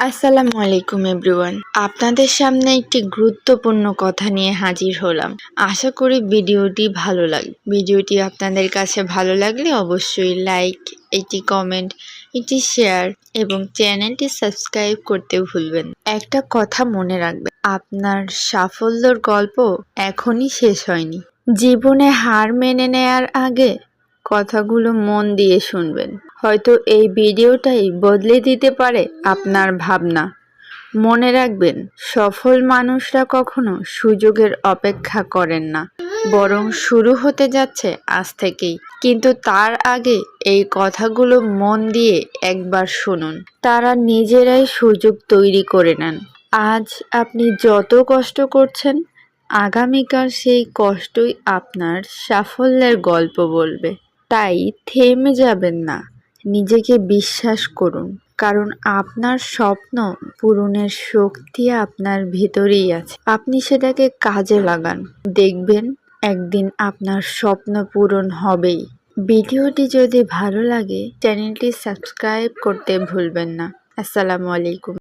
আসসালামু আলাইকুম এভরিওয়ান। আপনাদের সামনে একটি গুরুত্বপূর্ণ কথা নিয়ে হাজির হলাম। আশা করি ভিডিওটি ভালো লাগবে। ভিডিওটি আপনাদের কাছে ভালো লাগলে অবশ্যই লাইক, একটি কমেন্ট, একটি শেয়ার এবং চ্যানেলটি সাবস্ক্রাইব করতে ভুলবেন না। একটা কথা মনে রাখবেন, আপনার সাফল্যের গল্প এখনই শেষ হয়নি। জীবনে হার মেনে নেয়ার আগে কথাগুলো মন দিয়ে শুনবেন। হয়তো এই ভিডিওটাই বদলে দিতে পারে আপনার ভাবনা। মনে রাখবেন, সফল মানুষরা কখনো সুযোগের অপেক্ষা করেন না, বরং শুরু হতে যাচ্ছে আজ থেকেই। কিন্তু তার আগে এই কথাগুলো মন দিয়ে একবার শুনুন। তারা নিজেরাই সুযোগ তৈরি করে নেন। আজ আপনি যত কষ্ট করছেন, আগামীকাল সেই কষ্টই আপনার সাফল্যের গল্প বলবে। তাই থেমে যাবেন না, নিজেকে বিশ্বাস করুন, কারণ আপনার স্বপ্ন পূরণের শক্তি আপনার ভেতরেই আছে। আপনি সেটাকে কাজে লাগান, দেখবেন একদিন আপনার স্বপ্ন পূরণ হবেই। ভিডিওটি যদি ভালো লাগে চ্যানেলটি সাবস্ক্রাইব করতে ভুলবেন না। আসসালামু আলাইকুম।